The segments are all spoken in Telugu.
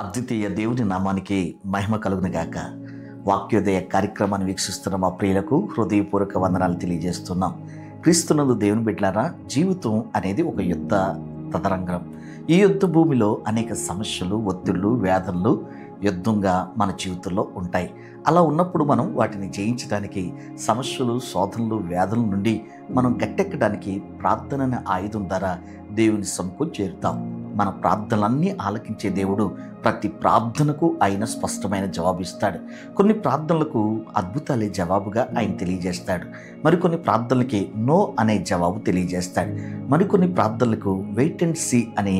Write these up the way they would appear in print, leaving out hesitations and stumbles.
అద్వితీయ దేవుని నామానికి మహిమ కలుగును గాక. వాక్యోదయ కార్యక్రమాన్ని వీక్షిస్తున్న మా ప్రియులకు హృదయపూర్వక వందనాలు తెలియజేస్తున్నాం. క్రీస్తునందు దేవుని బిడ్డలారా, జీవితం అనేది ఒక యుద్ధ తదరంగం. ఈ యుద్ధ భూమిలో అనేక సమస్యలు, ఒత్తిళ్లు, వేదనలు యుద్ధంగా మన జీవితంలో ఉంటాయి. అలా ఉన్నప్పుడు మనం వాటిని జయించడానికి, సమస్యలు, శోధనలు, వేదనల నుండి మనం గట్టెక్కడానికి ప్రార్థన అనే ఆయుధం ద్వారా దేవుని సముకు చేరుతాం. మన ప్రార్థనలన్నీ ఆలకించే దేవుడు ప్రతి ప్రార్థనకు ఆయన స్పష్టమైన జవాబు ఇస్తాడు. కొన్ని ప్రార్థనలకు అద్భుతాలే జవాబుగా ఆయన తెలియజేస్తాడు. మరికొన్ని ప్రార్థనలకి నో అనే జవాబు తెలియజేస్తాడు. మరికొన్ని ప్రార్థనలకు వెయిట్ అండ్ సీ అనే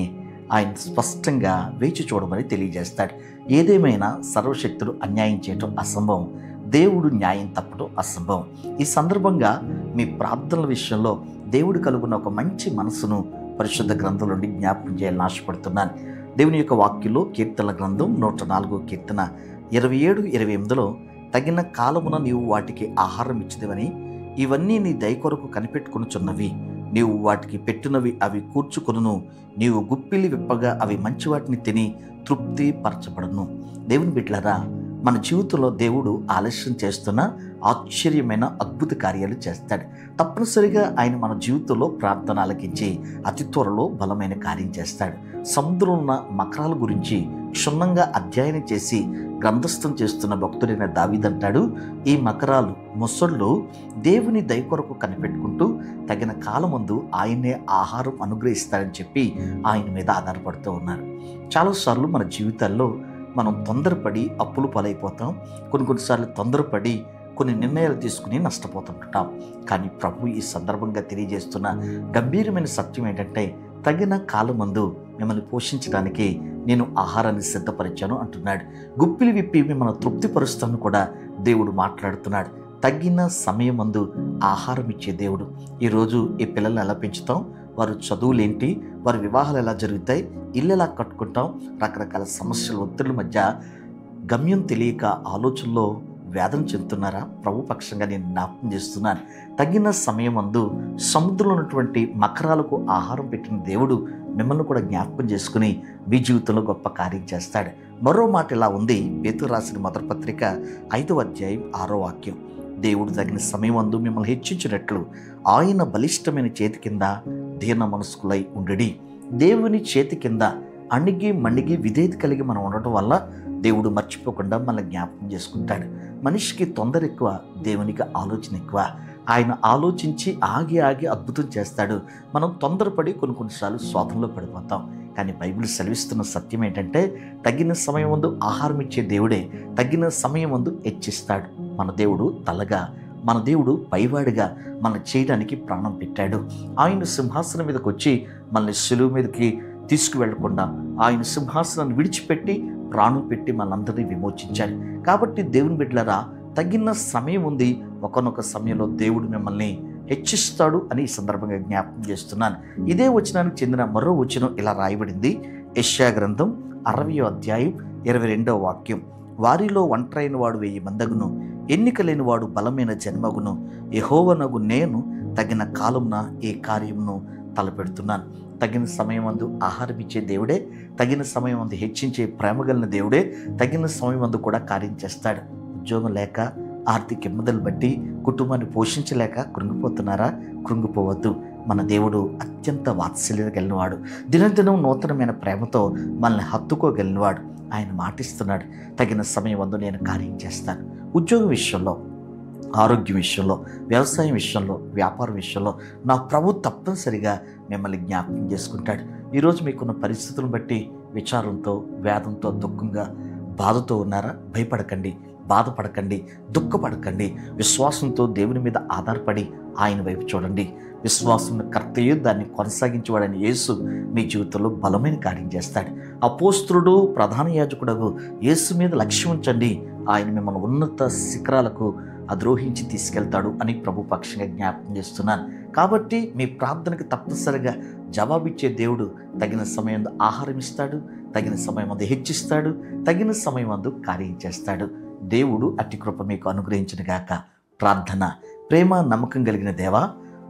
ఆయన స్పష్టంగా వేచి చూడమని తెలియజేస్తాడు. ఏదేమైనా సర్వశక్తులు అన్యాయం చేయటం అసంభవం, దేవుడు న్యాయం తప్పడం అసంభవం. ఈ సందర్భంగా మీ ప్రార్థనల విషయంలో దేవుడు కలుగున్న ఒక మంచి మనసును పరిశుద్ధ గ్రంథం నుండి జ్ఞాపకం చేయాలని ఆశపడుతున్నాను. దేవుని యొక్క వాక్యంలో కీర్తనల గ్రంథం 104 కీర్తన 27-28లో తగిన కాలమున నీవు వాటికి ఆహారం ఇచ్చిదివని, ఇవన్నీ నీ దయ కొరకు కనిపెట్టుకొనుచున్నవి. నీవు వాటికి పెట్టినవి అవి కూర్చుకొనును, నీవు గుప్పిలి విప్పగా అవి మంచి వాటిని తిని తృప్తి పరచబడును. దేవుని బిడ్డలారా, మన జీవితంలో దేవుడు ఆలస్యం చేస్తున్న ఆశ్చర్యమైన అద్భుత కార్యాలు చేస్తాడు. తప్పనిసరిగా ఆయన మన జీవితంలో ప్రార్థన ఆలకించి అతి త్వరలో బలమైన కార్యం చేస్తాడు. సముద్రంలో ఉన్న మకరాల గురించి క్షుణ్ణంగా అధ్యయనం చేసి గ్రంథస్థం చేస్తున్న భక్తుడైన దావీదంటాడు, ఈ మకరాలు, మొసళ్ళు దేవుని దయ కొరకు కనిపెట్టుకుంటూ తగిన కాలమందు ఆయనే ఆహారం అనుగ్రహిస్తాడని చెప్పి ఆయన మీద ఆధారపడుతూ ఉన్నారు. చాలాసార్లు మన జీవితాల్లో మనం తొందరపడి అప్పులు పాలైపోతాం. కొన్నిసార్లు తొందరపడి కొన్ని నిర్ణయాలు తీసుకుని నష్టపోతుంటాం. కానీ ప్రభు ఈ సందర్భంగా తెలియజేస్తున్న గంభీరమైన సత్యం ఏంటంటే, తగిన కాలమందు మిమ్మల్ని పోషించడానికి నేను ఆహారాన్ని సిద్ధపరిచాను అంటున్నాడు. గుప్పిలి విప్పి మిమ్మల్ని తృప్తిపరుస్తాను కూడా దేవుడు మాట్లాడుతున్నాడు. తగిన సమయమందు ఆహారం ఇచ్చే దేవుడు. ఈరోజు ఈ పిల్లల్ని ఎలా పెంచుతాం, వారు చదువులేంటి, వారి వివాహాలు ఎలా జరుగుతాయి, ఇల్లు ఎలా కట్టుకుంటాం, రకరకాల సమస్యల ఒత్తిళ్ల మధ్య గమ్యం తెలియక ఆలోచనలో వేదన చెందుతున్నారా? ప్రభు పక్షంగా నేను జ్ఞాపకం చేస్తున్నాను. తగిన సమయమందు సముద్రంలో ఉన్నటువంటి మకరాలకు ఆహారం పెట్టిన దేవుడు మిమ్మల్ని కూడా జ్ఞాపకం చేసుకుని మీ జీవితంలో గొప్ప కార్యం చేస్తాడు. మరో మాట ఇలా ఉంది, పేతురు రాసిన మొదటి పత్రిక 5వ అధ్యాయం 6వ వాక్యం. దేవుడు తగిన సమయమందు మిమ్మల్ని హెచ్చించినట్లు ఆయన బలిష్టమైన చేతి కింద దీన మనస్కులై ఉండడి. దేవుని చేతి కింద అణిగి మణిగి విధేయత కలిగి మనం ఉండటం వల్ల దేవుడు మర్చిపోకుండా మనల్ని జ్ఞాపకం చేసుకుంటాడు. మనిషికి తొందర ఎక్కువ, దేవునికి ఆలోచన ఎక్కువ. ఆయన ఆలోచించి ఆగి అద్భుతం చేస్తాడు. మనం తొందరపడి కొన్నిసార్లు శోధనలో పడిపోతాం. కానీ బైబిల్ సెలవిస్తున్న సత్యం ఏంటంటే, తగిన సమయం ముందు ఆహారం ఇచ్చే దేవుడే తగిన సమయం ముందు హెచ్చిస్తాడు. మన దేవుడు తలగా, మన దేవుడు పైవాడిగా మనం చేయడానికి ప్రాణం పెట్టాడు. ఆయన సింహాసనం మీదకి వచ్చి మనల్ని సిలువ మీదకి తీసుకువెళ్లకుండా ఆయన సింహాసనాన్ని విడిచిపెట్టి ప్రాణం పెట్టి మనందరినీ విమోచించాడు. కాబట్టి దేవుని బిడ్డలారా, తగిన సమయం ఉంది. ఒకనొక సమయంలో దేవుడు మిమ్మల్ని హెచ్చిస్తాడు అని ఈ సందర్భంగా జ్ఞాపకం చేస్తున్నాను. ఇదే వచనానికి చెందిన మరో వచనం ఇలా రాయబడింది. యెషయా గ్రంథం 60వ అధ్యాయం 22వ వాక్యం. వారిలో ఒంటరైన వాడు 1000 మందగును, ఎన్నిక లేని వాడు బలమైన జన్మగును. యెహోవానగు నేను తగిన కాలమున ఈ కార్యమును తలపెడుతున్నాను. తగిన సమయమందు ఆహారం ఇచ్చే దేవుడే, తగిన సమయమందు హెచ్చించే ప్రేమ కలిగిన దేవుడే తగిన సమయమందు కూడా కార్యం చేస్తాడు. ఉద్యోగం లేక, ఆర్థిక ఇబ్బందులు బట్టి కుటుంబాన్ని పోషించలేక కృంగిపోతున్నారా? కృంగిపోవద్దు. మన దేవుడు అత్యంత వాత్సల్యం కలిగినవాడు. దినదినం నూతనమైన ప్రేమతో మనల్ని హత్తుకోగలిగినవాడు. ఆయన మాటిస్తున్నాడు, తగిన సమయమందు నేను కార్యం చేస్తాను. ఉద్యోగం విషయంలో, ఆరోగ్యం విషయంలో, వ్యవసాయం విషయంలో, వ్యాపారం విషయంలో నా ప్రభు తప్పనిసరిగా మిమ్మల్ని జ్ఞాపకం చేసుకుంటాడు. ఈరోజు మీకున్న పరిస్థితులను బట్టి విచారంతో, వేదంతో, దుఃఖంగా, బాధతో ఉన్నారా? భయపడకండి, బాధపడకండి, దుఃఖపడకండి. విశ్వాసంతో దేవుని మీద ఆధారపడి ఆయన వైపు చూడండి. విశ్వాసం కర్తయు దాన్ని కొనసాగించేవాడని యేసు మీ జీవితంలో బలమైన కార్యం చేస్తాడు. అపోస్తలుడు, ప్రధాన యాజకుడు యేసు మీద లక్ష్యం ఉంచండి. ఆయన మిమ్మల్ని ఉన్నత శిఖరాలకు అద్రోహించి తీసుకెళ్తాడు అని ప్రభు పక్షంగా జ్ఞాపకం చేస్తున్నాను. కాబట్టి మీ ప్రార్థనకు తప్పనిసరిగా జవాబిచ్చే దేవుడు తగిన సమయం ఆహారం ఇస్తాడు, తగిన సమయం హెచ్చిస్తాడు, తగిన సమయం కార్యం చేస్తాడు. దేవుడు అట్టి కృప మీకు అనుగ్రహించిన గాక. ప్రార్థన. ప్రేమ నమ్మకం కలిగిన దేవా,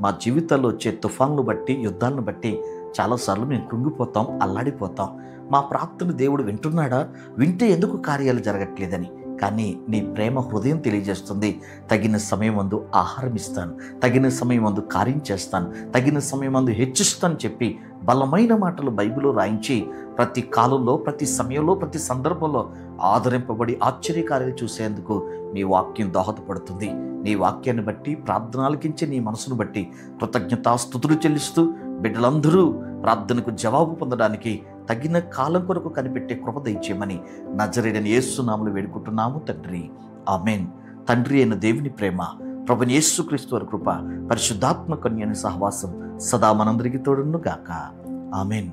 మా జీవితాల్లో వచ్చే తుఫాన్లు బట్టి, యుద్ధాలను బట్టి చాలాసార్లు మేము కృంగిపోతాం, అల్లాడిపోతాం. మా ప్రార్థన దేవుడు వింటున్నాడా, వింటే ఎందుకు కార్యాలు జరగట్లేదని. కానీ నీ ప్రేమ హృదయం తెలియజేస్తుంది, తగిన సమయమందు ఆహారం ఇస్తాను, తగిన సమయమందు కార్యం చేస్తాను, తగిన సమయమందు హెచ్చిస్తాను చెప్పి బలమైన మాటలు బైబిల్లో రాయించి ప్రతి కాలంలో, ప్రతి సమయంలో, ప్రతి సందర్భంలో ఆదరింపబడి ఆశ్చర్యకార్యాలు చూసేందుకు నీ వాక్యం దోహదపడుతుంది. నీ వాక్యాన్ని బట్టి, ప్రార్థనలకించే నీ మనసును బట్టి కృతజ్ఞతాస్తుతులు చెల్లిస్తూ బిడ్డలందరూ ప్రార్థనకు జవాబు పొందడానికి తగిన కాలం కొరకు కనిపెట్టే కృప దయచేయమని నజరేయుడైన యేసు నామములో వేడుకుంటున్నాము తండ్రి. ఆమేన్. తండ్రి అయిన దేవుని ప్రేమ, ప్రభువైన యేసుక్రీస్తు వారి కృప, పరిశుద్ధాత్మ కన్యని సహవాసం సదా మనందరికీ తోడును గాక. ఆమేన్.